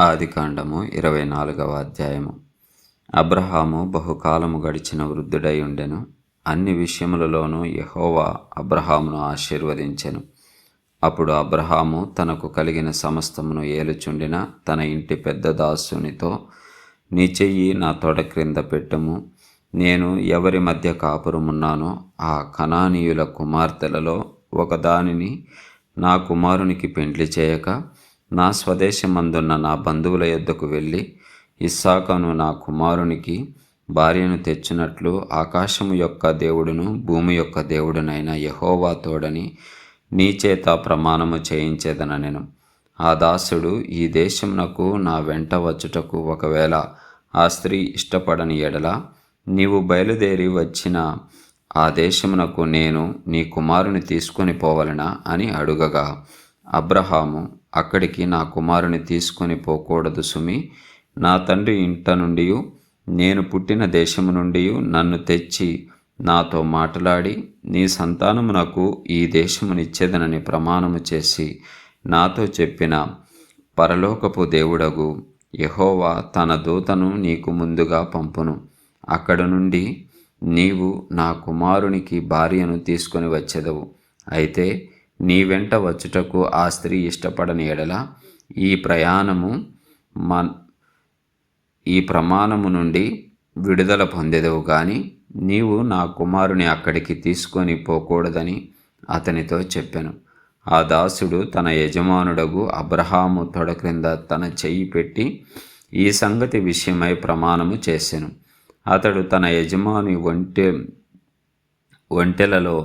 ఆదికాండము 24వ అధ్యాయము. అబ్రహాము బహుకాలము గడిచిన వృద్ధుడై ఉండెను. అన్ని విషయములలోనూ యెహోవా అబ్రహామును ఆశీర్వదించెను. అప్పుడు అబ్రహాము తనకు కలిగిన సమస్తమును ఏలుచుండిన తన ఇంటి పెద్ద దాసునితో, నీ చెయ్యి నా తొడ క్రింద పెట్టుము. నేను ఎవరి మధ్య కాపురమున్నానో ఆ కనానీయుల కుమార్తెలలో ఒకదానిని నా కుమారునికి పెండ్లి చేయక, నా స్వదేశమందున్న నా బంధువుల యొద్దకు వెళ్ళి ఇస్సాకును నా కుమారునికి భార్యను తెచ్చినట్లు ఆకాశము యొక్క దేవుడును భూమి యొక్క దేవుడునైన యెహోవా తోడని నీ చేత ప్రమాణము చేయించేదనెను. ఆ దాసుడు, ఈ దేశమునకు నా వెంట వచ్చుటకు ఒకవేళ ఆ స్త్రీ ఇష్టపడని ఎడల నీవు బయలుదేరి వచ్చిన ఆ దేశమునకు నేను నీ కుమారుని తీసుకొని పోవలెనా అని అడుగగా, అబ్రహాము, అక్కడికి నా కుమారుని తీసుకొని పోకూడదు సుమి. నా తండ్రి ఇంట నుండి, నేను పుట్టిన దేశము నుండి నన్ను తెచ్చి నాతో మాట్లాడి నీ సంతానమునకు ఈ దేశమునిచ్చేదనని ప్రమాణము చేసి నాతో చెప్పిన పరలోకపు దేవుడగు యెహోవా తన దూతను నీకు ముందుగా పంపును. అక్కడ నుండి నీవు నా కుమారునికి భార్యను తీసుకొని వచ్చెదవు. అయితే నీ వెంట వచ్చుటకు ఆ స్త్రీ ఇష్టపడని ఎడల ఈ ప్రమాణము నుండి విడుదల పొందెదవు గాని నీవు నా కుమారుని అక్కడికి తీసుకొని పోకూడదని అతనితో చెప్పెను. ఆ దాసుడు తన యజమానుడగు అబ్రహాము తొడ క్రింద తన చెయ్యి పెట్టి ఈ సంగతి విషయమై ప్రమాణము చేసెను. అతడు తన యజమాని ఒంటెలలో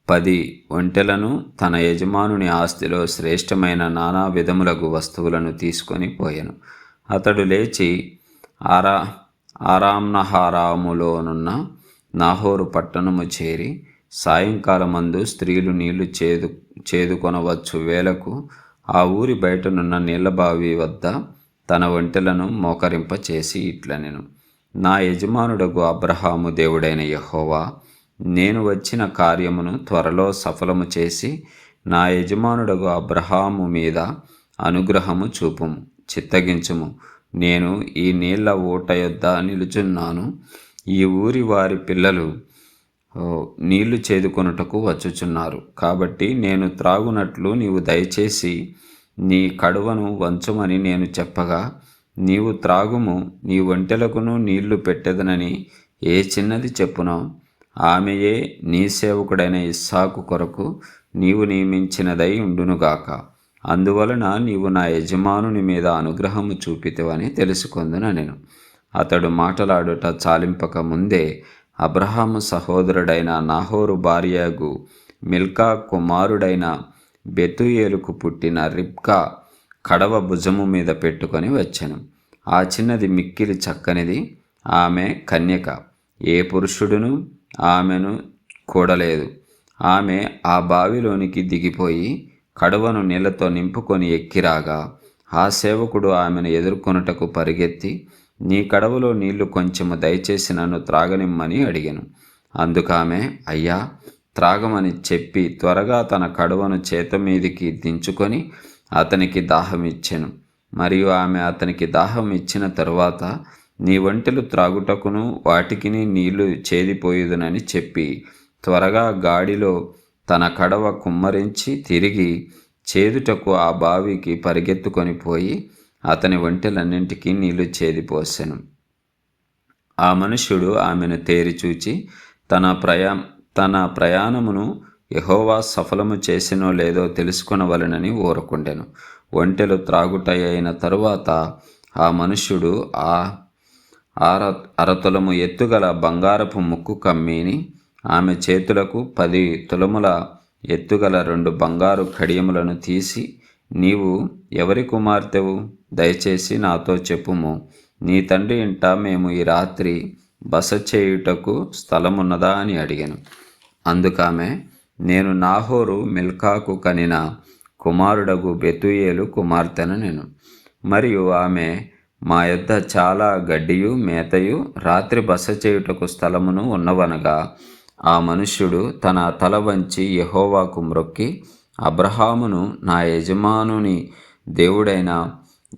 10 ఒంటెలను, తన యజమానుని ఆస్తిలో శ్రేష్టమైన నానా విధములగు వస్తువులను తీసుకొని పోయెను. అతడు లేచి ఆరాంనహారాములోనున్న నాహోరు పట్టణము చేరి సాయంకాలమందు స్త్రీలు నీళ్లు చేదుకొనవచ్చు వేళకు ఆ ఊరి బయటనున్న నీళ్లబావి వద్ద తన ఒంటెలను మోకరింపచేసి ఇట్లనెను, నా యజమానుడగు అబ్రహాము దేవుడైన యెహోవా, నేను వచ్చిన కార్యమును త్వరలో సఫలము చేసి నా యజమానుడగు అబ్రహాము మీద అనుగ్రహము చూపుము, చిత్తగించుము. నేను ఈ నీళ్ల ఊట యొద్ద నిలుచున్నాను. ఈ ఊరి వారి పిల్లలు నీళ్లు చేదుకొనుటకు వచ్చుచున్నారు. కాబట్టి నేను త్రాగునట్లు నీవు దయచేసి నీ కడువను వంచమని నేను చెప్పగా, నీవు త్రాగుము, నీ ఒంటెలకును నీళ్లు పెట్టెదనని ఏ చిన్నది చెప్పునో ఆమెయే నీ సేవకుడైన ఇస్సాకు కొరకు నీవు నియమించినదై ఉండునుగాక. అందువలన నీవు నా యజమానుని మీద అనుగ్రహము చూపితివని తెలుసుకొందునెను. అతడు మాటలాడుట చాలింపక ముందే అబ్రహాము సహోదరుడైన నాహోరు భార్యగు మిల్కా కుమారుడైన బెతూయేలుకు పుట్టిన రిబ్కా కడవ భుజము మీద పెట్టుకొని వచ్చెను. ఆ చిన్నది మిక్కిలి చక్కనిది. ఆమె కన్యక. ఏ పురుషుడును ఆమెను కూడలేదు. ఆమె ఆ బావిలోనికి దిగిపోయి కడవను నీళ్లతో నింపుకొని ఎక్కిరాగా ఆ సేవకుడు ఆమెను ఎదుర్కొనుటకు పరిగెత్తి, నీ కడవలో నీళ్లు కొంచెము దయచేసి నన్ను త్రాగనిమ్మని అడిగెను. అందుకామె, అయ్యా, త్రాగమని చెప్పి త్వరగా తన కడవను చేత మీదికి దించుకొని అతనికి దాహం ఇచ్చెను. మరియు ఆమె అతనికి దాహం ఇచ్చిన తరువాత, నీ ఒంటెలు త్రాగుటకును వాటికిని నీళ్లు చేదిపోయుదునని చెప్పి త్వరగా గాడిలో తన కడవ కుమ్మరించి తిరిగి చేదుటకు ఆ బావికి పరిగెత్తుకొని పోయి అతని ఒంటెలన్నింటికీ నీళ్లు చేదిపోసెను. ఆ మనుష్యుడు ఆమెను తేరిచూచి తన ప్రయాణమును యెహోవా సఫలము చేసినో లేదో తెలుసుకొనవలెనని ఊరకుండెను. ఒంటెలు త్రాగుటయైన తరువాత ఆ మనుష్యుడు అరతులము ఎత్తుగల బంగారపు ముక్కు కమ్మీని, ఆమె చేతులకు 10 తులముల ఎత్తుగల 2 బంగారు కడియములను తీసి, నీవు ఎవరి కుమార్తెవు? దయచేసి నాతో చెప్పుము. నీ తండ్రి ఇంట మేము ఈ రాత్రి బస చేయుటకు స్థలమున్నదా అని అడిగాను. అందుకామె, నేను నాహోరు మిల్కాకు కనిన కుమారుడగు బెతూయేలు కుమార్తెనెను. మరియు ఆమె, మా యొద్ద చాలా గడ్డియు మేతయు రాత్రి బస చేయుటకు స్థలమును ఉన్నవనగా, ఆ మనుష్యుడు తన తల వంచి యెహోవాకు మ్రొక్కి, అబ్రహామును నా యజమానుని దేవుడైన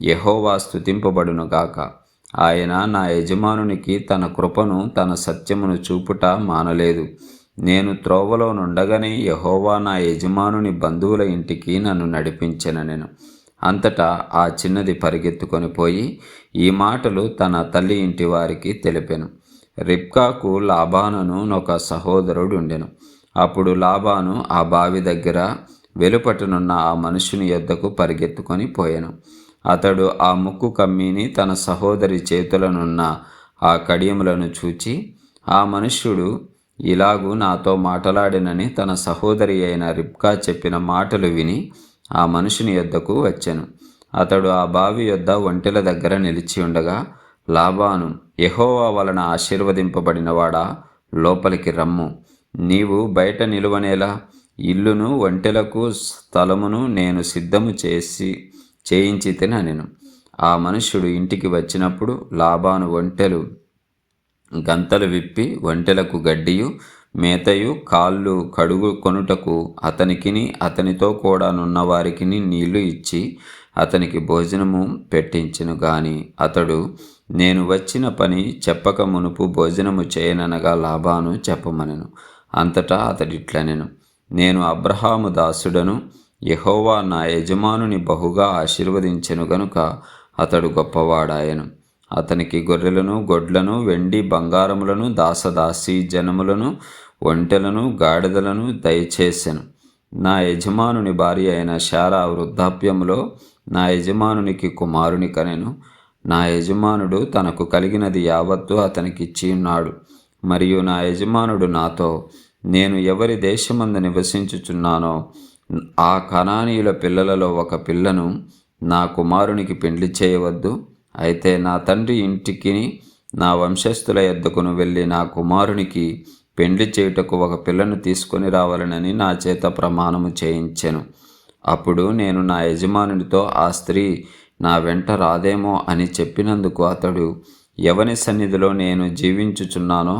యెహోవా స్తుతింపబడునుగాక. ఆయన నా యజమానునికి తన కృపను తన సత్యమును చూపుట మానలేదు. నేను త్రోవలో నుండగానే యెహోవా నా యజమానుని బంధువుల ఇంటికి నన్ను నడిపించెననెను. అంతటా ఆ చిన్నది పరిగెత్తుకొని పోయి ఈ మాటలు తన తల్లి ఇంటి వారికి తెలిపెను. రిబ్కాకు లాబానును ఒక సహోదరుడుండెను. అప్పుడు లాబాను ఆ బావి దగ్గర వెలుపటనున్న ఆ మనుషుని యొద్దకు పరిగెత్తుకొని పోయెను. అతడు ఆ ముక్కు కమ్మీని తన సహోదరి చేతులనున్న ఆ కడియములను చూచి, ఆ మనుష్యుడు ఇలాగు నాతో మాటలాడినని తన సహోదరి అయిన రిబ్కా చెప్పిన మాటలు విని ఆ మనుషుని యొద్దకు వచ్చెను. అతడు ఆ బావి యొద్ద ఒంటెల దగ్గర నిలిచి ఉండగా లాబాను, యెహోవా వలన ఆశీర్వదింపబడినవాడా, లోపలికి రమ్ము. నీవు బయట నిలువనేలా? ఇల్లును ఒంటెలకు స్థలమును నేను సిద్ధము చేయించి తిననెను. ఆ మనుష్యుడు ఇంటికి వచ్చినప్పుడు లాబాను ఒంటెలు గంతలు విప్పి ఒంటెలకు గడ్డియు మేతయు కాళ్ళు కడుగు కొనుటకు అతనికిని అతనితో కూడా నున్నవారికిని నీళ్లు ఇచ్చి అతనికి భోజనము పెట్టించెను. గాని అతడు నేను వచ్చిన పని చెప్పక మునుపు భోజనము చేయననగా లాబాను చెప్పమనెను. అంతటా అతడిట్లనెను, నేను అబ్రహాము దాసుడను, యెహోవా నా యజమానుని బహుగా ఆశీర్వదించెను గనుక అతడు గొప్పవాడాయను. అతనికి గొర్రెలను గొడ్లను వెండి బంగారములను దాసదాసీ జనములను ఒంటెలను గాడిదలను దయచేసెను. నా యజమానుని భార్య అయిన శారా వృద్ధాప్యములో నా యజమానునికి కుమారుని కనెను. నా యజమానుడు తనకు కలిగినది యావత్తు అతనికిచ్చి ఉన్నాడు. మరియు నా యజమానుడు నాతో, నేను ఎవరి దేశమందు నివసించుచున్నానో ఆ కనానీయుల పిల్లలలో ఒక పిల్లను నా కుమారునికి పెండ్లి చేయవద్దు. అయితే నా తండ్రి ఇంటికి నా వంశస్థుల యొద్దకును వెళ్ళి నా కుమారునికి పెండ్లి చేయుటకు ఒక పిల్లను తీసుకొని రావాలనని నా చేత ప్రమాణము చేయించెను. అప్పుడు నేను నా యజమానునితో, ఆ స్త్రీ నా వెంట రాదేమో అని చెప్పినందుకు అతడు, ఎవని సన్నిధిలో నేను జీవించుచున్నానో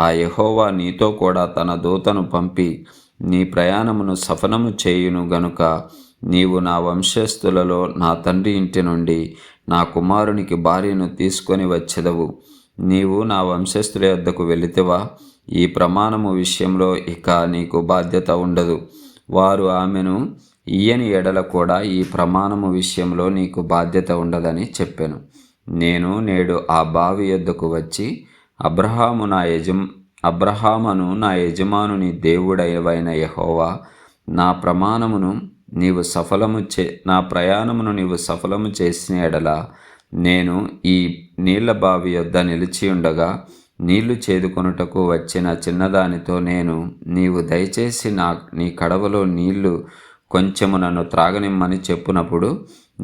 ఆ యెహోవా నీతో కూడా తన దూతను పంపి నీ ప్రయాణమును సఫలము చేయును గనుక నీవు నా వంశస్థులలో నా తండ్రి ఇంటి నుండి నా కుమారునికి భార్యను తీసుకొని వచ్చెదవు. నీవు నా వంశస్థుల యొద్దకు వెళితివా? ఈ ప్రమాణము విషయంలో ఇక నీకు బాధ్యత ఉండదు. వారు ఆమెను ఇయ్యని ఎడల కూడా ఈ ప్రమాణము విషయంలో నీకు బాధ్యత ఉండదని చెప్పెను. నేను నేడు ఆ బావి యొద్దకు వచ్చి అబ్రహామును నా యజమానుని దేవుడైన యెహోవా, నా ప్రయాణమును నీవు సఫలము చేసిన ఎడల నేను ఈ నీళ్ల బావి యొద్ద నిలిచి ఉండగా నీళ్లు చేదుకొనుటకు వచ్చిన చిన్నదానితో నీవు దయచేసి నీ కడవలో నీళ్లు కొంచెము నన్ను త్రాగనిమ్మని చెప్పునప్పుడు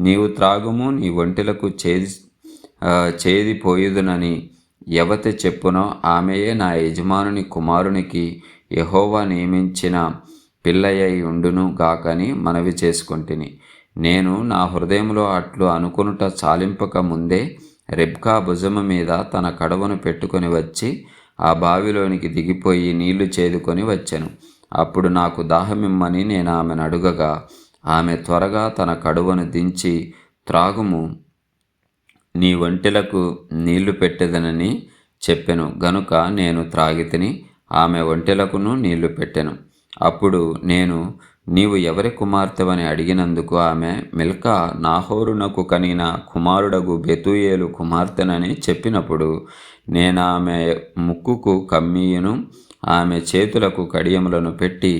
నీవు త్రాగుము, నీ ఒంటెలకు చేదిపోయుదునని ఎవతి చెప్పునో ఆమెయే నా యజమానుని కుమారునికి యెహోవా నియమించిన పిల్లయ్యై ఉండును గాకని మనవి చేసుకొంటిని. నేను నా హృదయంలో అట్లు అనుకొనుట చాలింపక ముందే రిబ్కా భుజము మీద తన కడవను పెట్టుకొని వచ్చి ఆ బావిలోనికి దిగిపోయి నీళ్లు చేదుకొని వచ్చెను. అప్పుడు నాకు దాహమిమ్మని నేను ఆమెను అడుగగా ఆమె త్వరగా తన కడువను దించి, త్రాగుము, నీ ఒంటెలకు నీళ్లు పెట్టెదనని చెప్పెను. గనుక నేను త్రాగితిని, ఆమె ఒంటెలకును నీళ్లు పెట్టెను. అప్పుడు నేను, నీవు ఎవరి కుమార్తెవని అడిగినందుకు ఆమె, మిల్కా నాహోరునకు కనిన కుమారుడగు బెతూయేలు కుమార్తెనని చెప్పినప్పుడు నేను ఆమె ముక్కుకు కమ్మీయును ఆమె చేతులకు కడియములను పెట్టి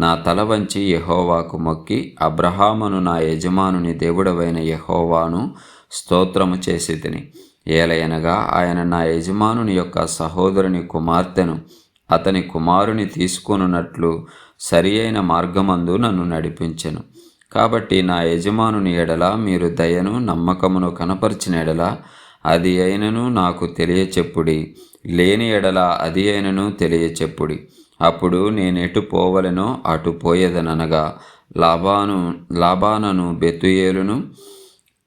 నా తల వంచి యెహోవాకు మొక్కి, అబ్రహామును నా యజమానుని దేవుడవైన యెహోవాను స్తోత్రము చేసి తిని. ఏలయనగా ఆయన నా యజమానుని యొక్క సహోదరుని కుమార్తెను అతని కుమారుని తీసుకొనున్నట్లు సరి అయిన మార్గమందు నన్ను నడిపించెను. కాబట్టి నా యజమానుని ఎడల మీరు దయను నమ్మకమును కనపరిచిన ఎడల అది అయినను నాకు తెలియచెప్పుడి, లేని ఎడల అది అయినను తెలియచెప్పుడి. అప్పుడు నేనెటు పోవలెనో అటు పోయేదనగా లాబానును బెతూయేలును,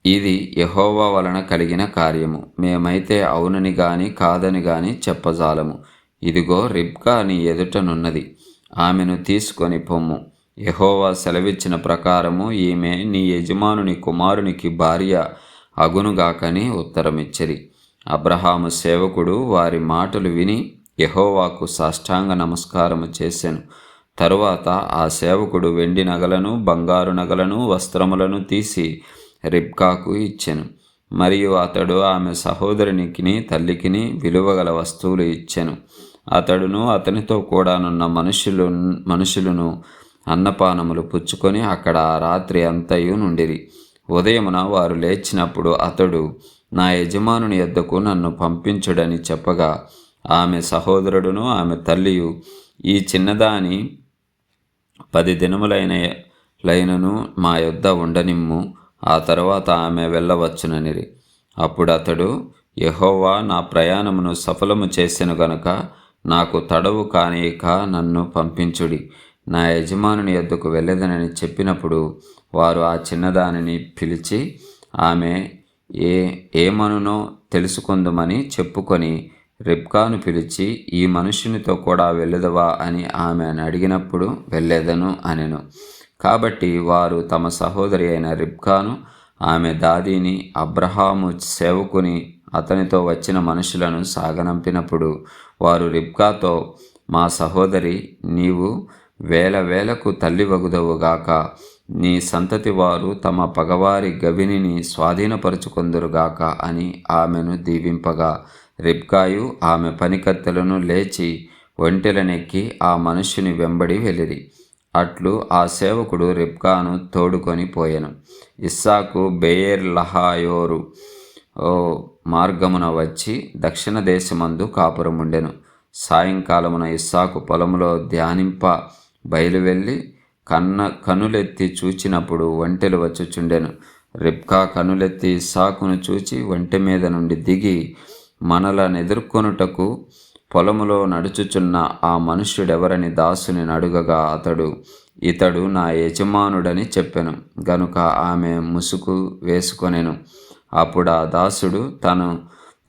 ఇది యెహోవా వలన కలిగిన కార్యము. మేమైతే అవునని గాని కాదని గాని చెప్పజాలము. ఇదిగో రిబ్కా నీ ఎదుటనున్నది, ఆమెను తీసుకొని పొమ్ము. యెహోవా సెలవిచ్చిన ప్రకారము ఈమె నీ యజమానుని కుమారునికి భార్య అగునుగాకని ఉత్తరమిచ్చిరి. అబ్రహాము సేవకుడు వారి మాటలు విని యెహోవాకు సాష్టాంగ నమస్కారము చేసెను. తరువాత ఆ సేవకుడు వెండి నగలను, బంగారు నగలను, వస్త్రములను తీసి రిబ్కాకు ఇచ్చెను. మరియు అతడు ఆమె సహోదరునికిని తల్లికిని విలువగల వస్తువులు ఇచ్చెను. అతడును అతనితో కూడానున్న మనుషులను అన్నపానములు పుచ్చుకొని అక్కడ ఆ రాత్రి అంతయు నుండిరి. ఉదయమున వారు లేచినప్పుడు అతడు, నా యజమానుని యొద్దకు నన్ను పంపించుడని చెప్పగా, ఆమె సహోదరుడును ఆమె తల్లియు, ఈ చిన్నదాని 10 దినములైనను మా యొద్ద ఉండనిమ్ము, ఆ తరువాత ఆమె వెళ్ళవచ్చుననిరి. అప్పుడు అతడు, యెహోవా నా ప్రయాణమును సఫలము చేసెను గనుక నాకు తడవు కానియక నన్ను పంపించుడి, నా యజమానుని యొద్దకు వెళ్ళేదనని చెప్పినప్పుడు వారు ఆ చిన్నదానిని పిలిచి ఆమె ఏమనునో తెలుసుకొందుమని చెప్పుకొని రిబ్కాను పిలిచి, ఈ మనుష్యునితో కూడా వెళ్ళెదవా అని ఆమెను అడిగినప్పుడు వెళ్ళేదను అనెను. కాబట్టి వారు తమ సహోదరి అయిన రిబ్కాను, ఆమె దాదీని, అబ్రహాము సేవకుని అతనితో వచ్చిన మనుషులను సాగనంపినప్పుడు వారు రిబ్కాతో, మా సహోదరి, నీవు వేలకు తల్లివగుదవుగాక, నీ సంతతి వారు తమ పగవారి గవినిని స్వాధీనపరుచుకొందురుగాక అని ఆమెను దీవింపగా, రిబ్కాయు ఆమె పనికత్తెలను లేచి ఒంటెలనెక్కి ఆ మనుష్యుని వెంబడి వెళ్ళిరి. అట్లు ఆ సేవకుడు రిబ్కాను తోడుకొని పోయెను. ఇస్సాకు బెయేర్ లహాయోరు మార్గమున వచ్చి దక్షిణ దేశమందు కాపురముండెను. సాయంకాలమున ఇస్సాకు పొలములో ధ్యానింప బయలువెళ్ళి కనులెత్తి చూచినప్పుడు ఒంటెలు వచ్చుచుండెను. రిబ్కా కనులెత్తి ఇస్సాకును చూచి ఒంటె మీద నుండి దిగి మనలనెదుర్కొనుటకు పొలములో నడుచుచున్న ఆ మనుష్యుడెవరని దాసుని అడుగగా అతడు, ఇతడు నా యజమానుడని చెప్పెను. గనుక ఆమె ముసుగు వేసుకొనెను. అప్పుడు ఆ దాసుడు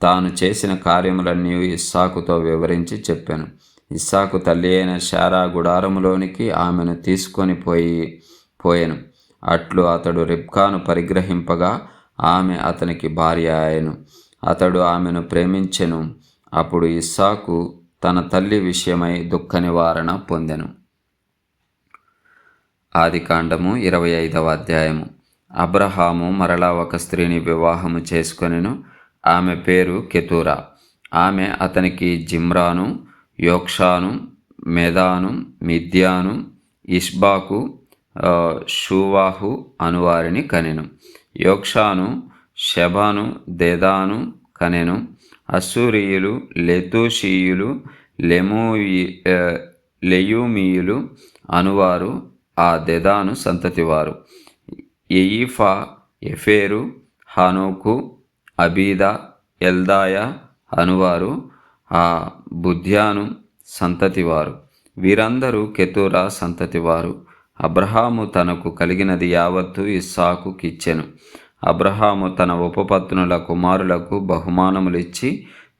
తాను చేసిన కార్యములన్నీ ఇస్సాకుతో వివరించి చెప్పెను. ఇస్సాకు తల్లి అయిన శారా గుడారములోనికి ఆమెను తీసుకొని పోయెను. అట్లు అతడు రిబ్కాను పరిగ్రహింపగా ఆమె అతనికి భార్య ఆయెను. అతడు ఆమెను ప్రేమించెను. అప్పుడు ఇస్సాకు తన తల్లి విషయమై దుఃఖ నివారణ పొందెను. ఆదికాండము 25వ అధ్యాయము. అబ్రహాము మరలా ఒక స్త్రీని వివాహము చేసుకొనెను. ఆమె పేరు కెతూరా. ఆమె అతనికి జిమ్రాను, యోక్షాను, మెదాను, మిద్యాను, ఇష్బాకు, షూవాహు అనువారిని కనెను. యోక్షాను షెబాను, దెదాను కనెను. అస్సూరీయులు, లెతూషీయులు, లెయూమీయులు అనువారు ఆ దెదాను సంతతివారు. ఎయిఫా, ఎఫేరు, హనోకు, అబీదా, ఎల్దాయ అనువారు ఆ బుద్యాను సంతతివారు. వీరందరూ కెతూరా సంతతివారు. అబ్రహాము తనకు కలిగినది యావత్తు ఇస్సాకుకిచ్చెను. అబ్రహాము తన ఉపపత్నుల కుమారులకు బహుమానములిచ్చి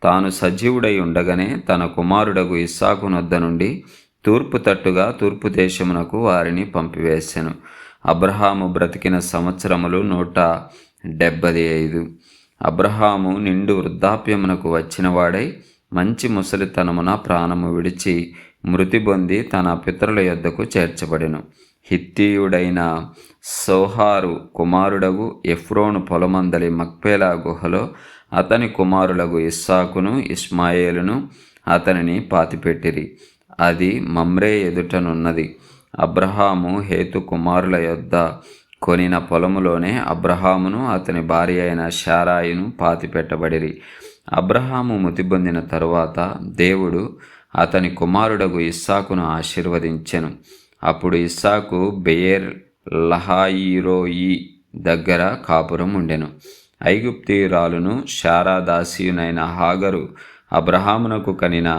తాను సజీవుడై ఉండగానే తన కుమారుడగు ఇస్సాకు నొద్ద నుండి తూర్పు తట్టుగా తూర్పు దేశమునకు వారిని పంపివేసెను. అబ్రహాము బ్రతికిన సంవత్సరములు 175. అబ్రహాము నిండు వృద్ధాప్యమునకు వచ్చినవాడై మంచి ముసలితనమున ప్రాణము విడిచి మృతి పొంది తన పితరుల యొద్దకు చేర్చబడెను. హిత్తీయుడైన సోహారు కుమారుడగు ఎఫ్రోను పొలమందలి మక్పేలా గుహలో అతని కుమారులగు ఇస్సాకును ఇష్మాయేలును అతనిని పాతిపెట్టిరి. అది మమ్రే ఎదుటనున్నది. అబ్రహాము హేతు కుమారుల యొద్ద కొనిన పొలములోనే అబ్రహామును అతని భార్య అయిన శారాయిను పాతిపెట్టబడిరి. అబ్రహాము మృతి పొందిన తరువాత దేవుడు అతని కుమారుడగు ఇస్సాకును ఆశీర్వదించెను. అప్పుడు ఇస్సాకు బెయేర్ లహాయిరోయి దగ్గర కాపురం ఉండెను. ఐగుప్తీయురాలును శారాదాసియునైన హాగరు అబ్రహామునకు కనిన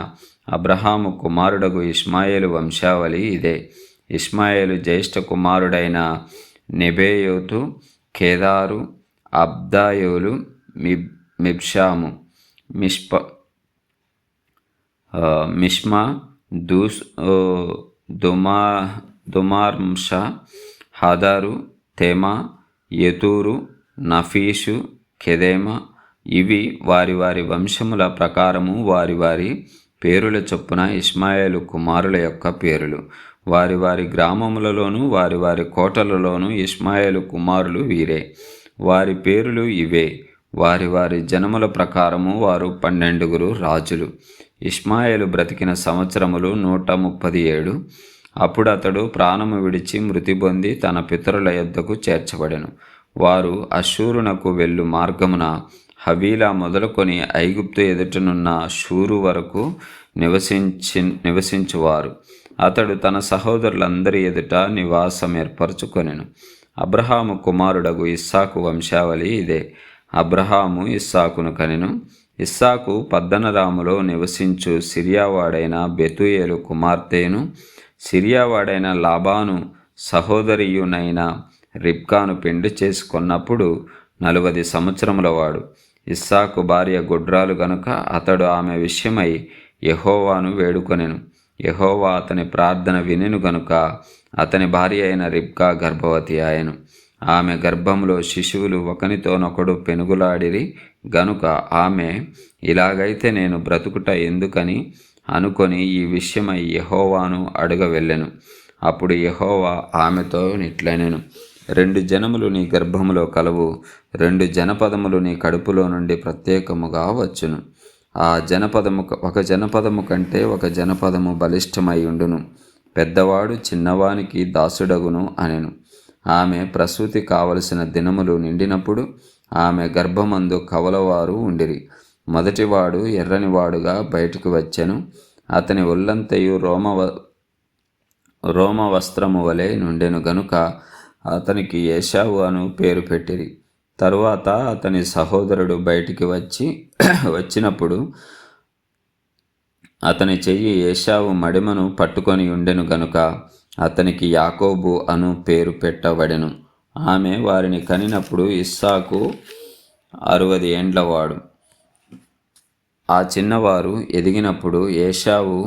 అబ్రహాము కుమారుడగు ఇష్మాయేలు వంశావళి ఇదే. ఇష్మాయేలు జ్యేష్ఠ కుమారుడైన నెబేయోతు, కేదారు, అబ్దాయోలు, మిబ్షాము, మిష్మా, దుమార్ష, హదరు, తెమా, యతూరు, నఫీషు, కెదెమా. ఇవి వారి వారి వంశముల ప్రకారము వారి వారి పేరుల చొప్పున ఇష్మాయేలు కుమారుల యొక్క పేరులు. వారి వారి గ్రామములలోను వారి వారి కోటలలోను ఇష్మాయేలు కుమారులు వీరే. వారి పేరులు ఇవే. వారి వారి జనముల ప్రకారము వారు 12 రాజులు. ఇష్మాయేలు బ్రతికిన సంవత్సరములు 137. అప్పుడు అతడు ప్రాణము విడిచి మృతి పొంది తన పితరుల యొద్దకు చేర్చబడెను. వారు అష్షూరునకు వెళ్ళు మార్గమున హవీలా మొదలుకొని ఐగుప్తు ఎదుటనున్న షూరు వరకు నివసించువారు. అతడు తన సహోదరులందరి ఎదుట నివాసం ఏర్పరచుకొనెను. అబ్రహాము కుమారుడగు ఇస్సాకు వంశావళి ఇదే. అబ్రహాము ఇస్సాకును కనెను. ఇస్సాకు పద్దనరాములో నివసించు సిరియావాడైన బెతూయేలు కుమార్తెను, సిరియావాడైన లాబాను సహోదరియునైన రిబ్కాను పెండ్లి చేసుకొన్నప్పుడు 40 సంవత్సరముల వాడు. ఇస్సాకు భార్య గొడ్రాలు గనుక అతడు ఆమె విషయమై యెహోవాను వేడుకొనెను. యెహోవా అతని ప్రార్థన వినెను గనుక అతని భార్య అయిన రిబ్కా గర్భవతి ఆయెను. ఆమె గర్భంలో శిశువులు ఒకనితోనొకడు పెనుగులాడిరి గనుక ఆమె, ఇలాగైతే నేను బ్రతుకుట ఎందుకని అనుకొని ఈ విషయమై యెహోవాను అడుగ వెళ్ళెను. అప్పుడు యెహోవా ఆమెతో ఇట్లనెను, 2 జనములు నీ గర్భములో కలవు, 2 జనపదములు నీ కడుపులో నుండి ప్రత్యేకముగా వచ్చును. ఒక జనపదము కంటే ఒక జనపదము బలిష్టమై ఉండును. పెద్దవాడు చిన్నవానికి దాసుడగును అనెను. ఆమె ప్రసూతి కావలసిన దినములు నిండినప్పుడు ఆమె గర్భమందు కవలవారు ఉండిరి. మొదటివాడు ఎర్రనివాడుగా బయటికి వచ్చెను. అతని ఒళ్ళంతయు రోమ వస్త్రము వలె నుండెను గనుక అతనికి ఏశావు అను పేరు పెట్టిరి. తరువాత అతని సహోదరుడు బయటికి వచ్చినప్పుడు అతని చెయ్యి ఏశావు మడిమను పట్టుకొని ఉండెను గనుక అతనికి యాకోబు అను పేరు పెట్టబడెను. ఆమె వారిని కనినప్పుడు ఇస్సాకు 60 ఏండ్లవాడు. ఆ చిన్నవారు ఎదిగినప్పుడు ఏశావు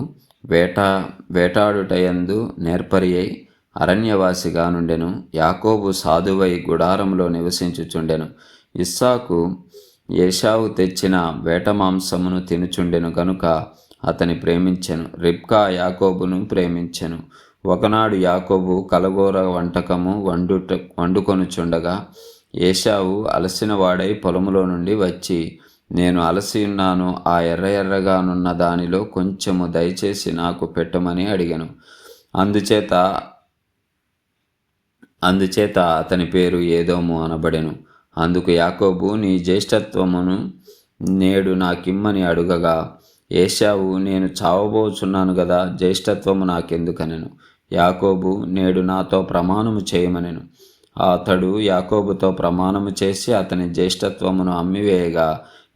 వేటాడుటయందు నేర్పరి అయి అరణ్యవాసిగా నుండెను. యాకోబు సాధువై గుడారంలో నివసించుచుండెను. ఇస్సాకు ఏశావు తెచ్చిన వేట మాంసమును తినుచుండెను గనుక అతని ప్రేమించెను. రిబ్కా యాకోబును ప్రేమించెను. ఒకనాడు యాకోబు కలగూర వంటకము వండుకొనుచుండగా ఏశావు అలసిన వాడై పొలములో నుండి వచ్చి, నేను అలసి ఉన్నాను, ఆ ఎర్రగానున్న దానిలో కొంచెము దయచేసి నాకు పెట్టమని అడిగాను. అందుచేత అతని పేరు ఏదోము అనబడెను. అందుకు యాకోబు, నీ జ్యేష్ఠత్వమును నేడు నాకిమ్మని అడుగగా ఏశావు, నేను చావబోచున్నాను గదా, జ్యేష్ఠత్వము నాకెందుకనెను. యాకోబు, నేడు నాతో ప్రమాణము చేయమనెను. అతడు యాకోబుతో ప్రమాణము చేసి అతని జ్యేష్ఠత్వమును అమ్మివేయగా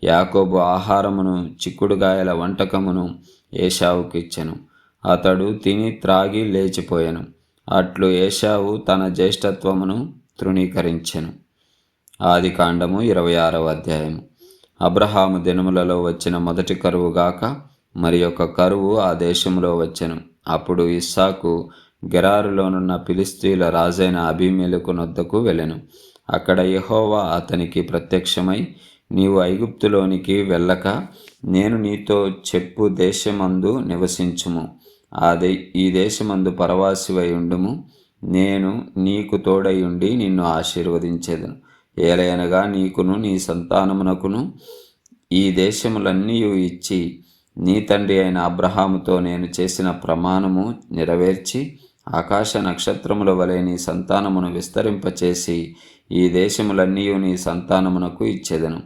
యాకోబు ఆహారమును చిక్కుడుగాయల వంటకమును ఏశావుకు ఇచ్చెను. అతడు తిని త్రాగి లేచిపోయెను. అట్లు ఏశావు తన జ్యేష్ఠత్వమును తృణీకరించెను. ఆదికాండము 26వ అధ్యాయము. అబ్రహాము దినములలో వచ్చిన మొదటి కరువు గాక మరి ఒక కరువు ఆ దేశంలో వచ్చెను. అప్పుడు ఇస్సాకు గెరారులోనున్న ఫిలిష్తీయుల రాజైన అబీమెలెకు నొద్దకు వెళ్ళెను. అక్కడ యెహోవా అతనికి ప్రత్యక్షమై, నీవు ఐగుప్తులోనికి వెళ్ళక నేను నీతో చెప్పు దేశమందు నివసించుము. ఈ దేశమందు పరవాసివై ఉండుము. నేను నీకు తోడై ఉండి నిన్ను ఆశీర్వదించేదను. ఏలయనగా నీకును నీ సంతానమునకును ఈ దేశములన్నీ ఇచ్చి నీ తండ్రి అయిన అబ్రహాముతో నేను చేసిన ప్రమాణము నెరవేర్చి ఆకాశ నక్షత్రముల వలె నీ సంతానమును విస్తరింపచేసి ఈ దేశములన్నీ నీ సంతానమునకు ఇచ్చేదను.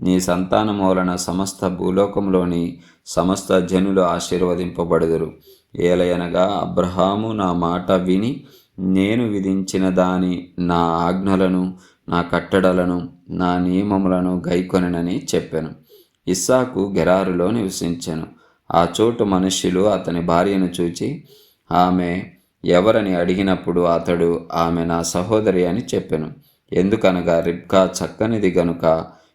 నీ సంతానము వలన సమస్త భూలోకంలోని సమస్త జనులు ఆశీర్వదింపబడుదురు. ఏలయనగా అబ్రహాము నా మాట విని నేను విధించిన నా ఆజ్ఞలను, నా కట్టడలను, నా నియమములను గైకొనెనని చెప్పెను. ఇస్సాకు గెరారులో నివసించెను. ఆ చోటు మనుష్యులు అతని భార్యను చూచి ఆమె ఎవరని అడిగినప్పుడు అతడు, ఆమె నా సహోదరి అని చెప్పెను. ఎందుకనగా రిబ్కా చక్కనిది గనుక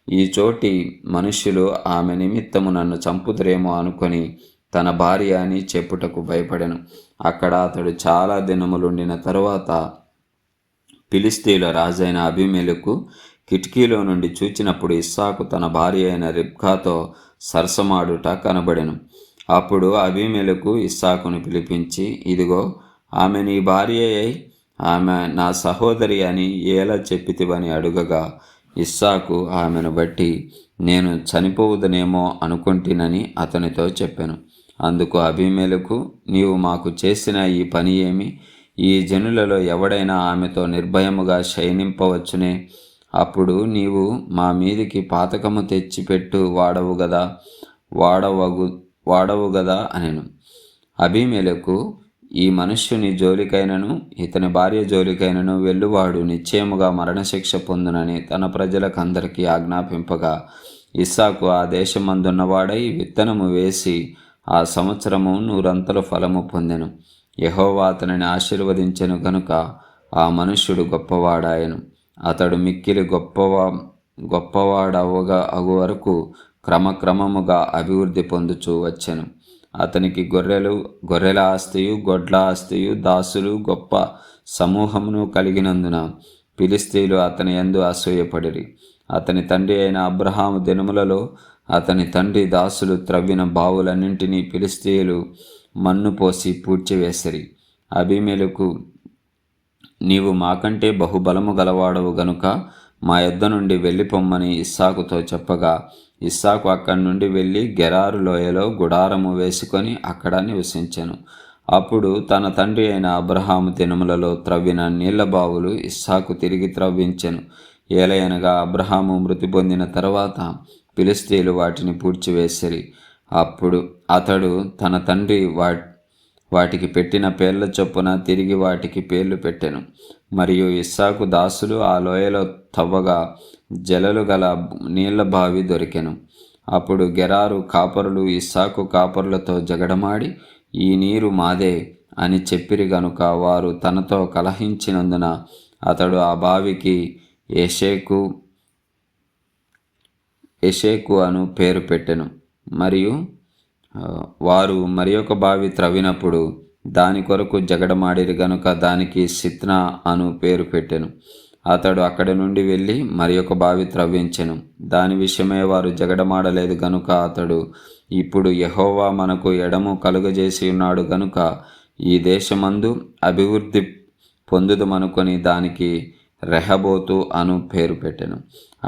ఈ చోటి మనుష్యులు ఆమె నిమిత్తము నన్ను చంపుదురేమో అనుకొని తన భార్య అని చెప్పుటకు భయపడెను. అక్కడ అతడు చాలా దినములుండిన తరువాత ఫిలిష్తీయుల రాజైన అబీమెలెకు కిటికీలో నుండి చూచినప్పుడు ఇస్సాకు తన భార్య అయిన రిబ్కాతో సరసమాడుట కనబడెను. అప్పుడు అబీమెలెకు ఇస్సాకును పిలిపించి, ఇదిగో ఆమె నీ భార్య అయి ఆమె నా సహోదరి అని ఎలా చెప్పితివని అడుగగా, ఇస్సాకు ఆమెను బట్టి నేను చనిపోవుదనేమో అనుకుంటునని అతనితో చెప్పెను. అందుకు అబీమెలెకు, నీవు మాకు చేసిన ఈ పని ఏమి? ఈ జనులలో ఎవడైనా ఆమెతో నిర్భయముగా శయనింపవచ్చునే? అప్పుడు నీవు మా మీదికి పాతకము తెచ్చిపెట్టు వాడవు గదా అనెను. అబీమెలెకు, ఈ మనుష్యుని జోలికైనను ఇతని భార్య జోలికైనను వెళ్ళువాడు నిశ్చయముగా మరణశిక్ష పొందునని తన ప్రజలకందరికీ ఆజ్ఞాపింపగా, ఇస్సాకు ఆ దేశమందున్నవాడై విత్తనము వేసి ఆ సంవత్సరము 100 ఫలము పొందెను. యెహోవా అతనిని ఆశీర్వదించెను గనుక ఆ మనుష్యుడు గొప్పవాడాయెను. అతడు మిక్కిలి అగు వరకు క్రమక్రమముగా అభివృద్ధి పొందుచూ వచ్చెను. అతనికి గొర్రెల ఆస్తియు గొడ్ల ఆస్తియు దాసులు గొప్ప సమూహమును కలిగినందున ఫిలిష్తీయులు అతని యందు అసూయపడిరి. అతని తండ్రి అయిన అబ్రహాము దినములలో అతని తండ్రి దాసులు త్రవ్విన బావులన్నింటినీ ఫిలిష్తీయులు మన్ను పోసి పూడ్చివేసిరి. అబీమెలెకు, నీవు మాకంటే బహుబలము గలవాడవు గనుక మా యొద్ద నుండి వెళ్ళిపొమ్మని ఇస్సాకుతో చెప్పగా, ఇస్సాకు అక్కడి నుండి వెళ్ళి గెరారు లోయలో గుడారము వేసుకొని అక్కడ నివసించెను. అప్పుడు తన తండ్రి అయిన అబ్రహాము దినములలో త్రవ్విన నీళ్ల బావులు ఇస్సాకు తిరిగి త్రవ్వించెను. ఏలయనగా అబ్రహాము మృతి పొందిన తర్వాత ఫిలిష్తీయులు వాటిని పూడ్చివేసిరి. అప్పుడు అతడు తన తండ్రి వాటికి పెట్టిన పేర్ల చొప్పున తిరిగి వాటికి పేర్లు పెట్టెను. మరియు ఇస్సాకు దాసులు ఆ లోయలో తవ్వగా జలలు గల నీళ్ల బావి దొరికెను. అప్పుడు గెరారు కాపరులు ఇస్సాకు కాపరులతో జగడమాడి, ఈ నీరు మాదే అని చెప్పిరి గనుక వారు తనతో కలహించినందున అతడు ఆ బావికి ఎషేకు అను పేరు పెట్టెను. మరియు వారు మరి ఒక బావి త్రవ్వినప్పుడు దాని కొరకు జగడమాడిరి గనుక దానికి సిత్నా అను పేరు పెట్టెను. అతడు అక్కడి నుండి వెళ్ళి మరి ఒక బావి త్రవ్వించెను. దాని విషయమై వారు జగడమాడలేదు గనుక అతడు, ఇప్పుడు యెహోవా మనకు ఎడము కలుగజేసి ఉన్నాడు గనుక ఈ దేశమందు అభివృద్ధి పొందుదమనుకొని దానికి రెహబోతు అను పేరు పెట్టెను.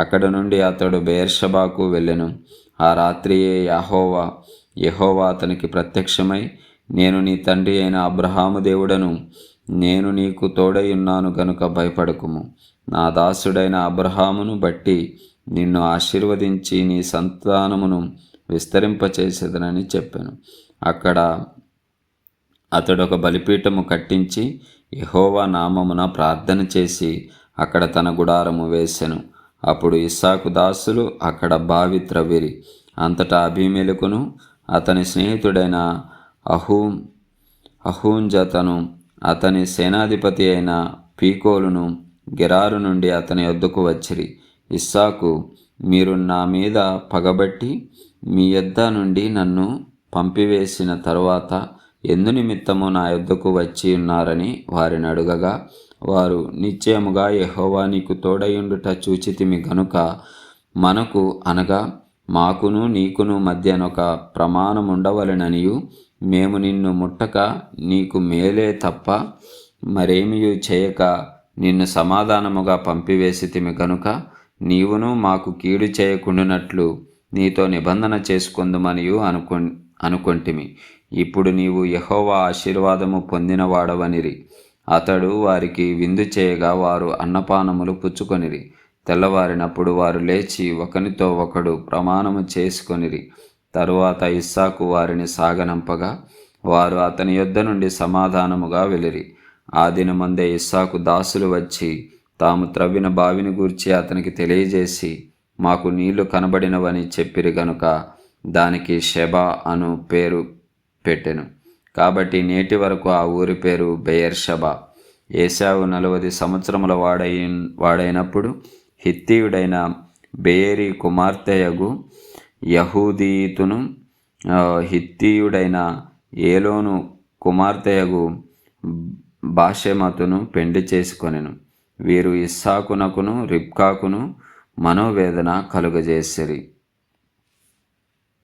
అక్కడ నుండి అతడు బెయేర్షెబాకు వెళ్ళెను. ఆ రాత్రియే యెహోవా అతనికి ప్రత్యక్షమై, నేను నీ తండ్రి అయిన అబ్రహాము దేవుడను, నేను నీకు తోడై ఉన్నాను గనుక భయపడకుము. నా దాసుడైన అబ్రహామును బట్టి నిన్ను ఆశీర్వదించి నీ సంతానమును విస్తరింపచేసేదనని చెప్పాను. అక్కడ అతడు ఒక బలిపీఠము కట్టించి యెహోవా నామమున ప్రార్థన చేసి అక్కడ తన గుడారము వేసెను. అప్పుడు ఇస్సాకు దాసులు అక్కడ బావి త్రవ్విరి. అంతటా అబీమెలెకును అతని స్నేహితుడైన అహూంజతను అతని సేనాధిపతి అయిన పీకోలును గెరారు నుండి అతని యొద్దకు వచ్చిరి. ఇస్సాకు, మీరు నా మీద పగబట్టి మీ యొద్ద నుండి నన్ను పంపివేసిన తరువాత ఎందు నిమిత్తము నా యొద్దకు వచ్చి ఉన్నారని వారిని అడుగగా, వారు, నిశ్చయముగా యెహోవా నీకు తోడయుండుట చూచితిమి గనుక మనకు అనగా మాకును నీకును మధ్యనొక ప్రమాణముండవలెననియు మేము నిన్ను ముట్టక నీకు మేలే తప్ప మరేమియూ చేయక నిన్ను సమాధానముగా పంపివేసితిమి గనుక నీవును మాకు కీడు చేయకుండునట్లు నీతో నిబంధన చేసుకొందుమనియు అనుకొంటిమి. ఇప్పుడు నీవు యెహోవా ఆశీర్వాదము పొందినవాడవనిరి. అతడు వారికి విందు చేయగా వారు అన్నపానములు పుచ్చుకొనిరి. తెల్లవారినప్పుడు వారు లేచి ఒకనితో ఒకడు ప్రమాణము చేసుకొనిరి. తరువాత ఇస్సాకు వారిని సాగనంపగా వారు అతని యొద్ద నుండి సమాధానముగా వెళ్ళిరి. ఆ దినమందే ఇస్సాకు దాసులు వచ్చి తాము త్రవ్విన బావిని గూర్చి అతనికి తెలియజేసి, మాకు నీళ్లు కనబడినవని చెప్పిరి గనుక దానికి షెబా అను పేరు పెట్టెను. కాబట్టి నేటి వరకు ఆ ఊరి పేరు బెయేర్షెబా. ఏశావు 40 సంవత్సరముల వాడైనప్పుడు హిత్తీయుడైన బెయేరీ కుమార్తెయగు యహూదీతును హిత్తీయుడైన ఏలోను కుమార్తెయగు బాషెమతును పెండ్లి చేసుకొనెను. వీరు ఇస్సాకునకును రిబ్కాకును మనోవేదన కలుగజేసిరి.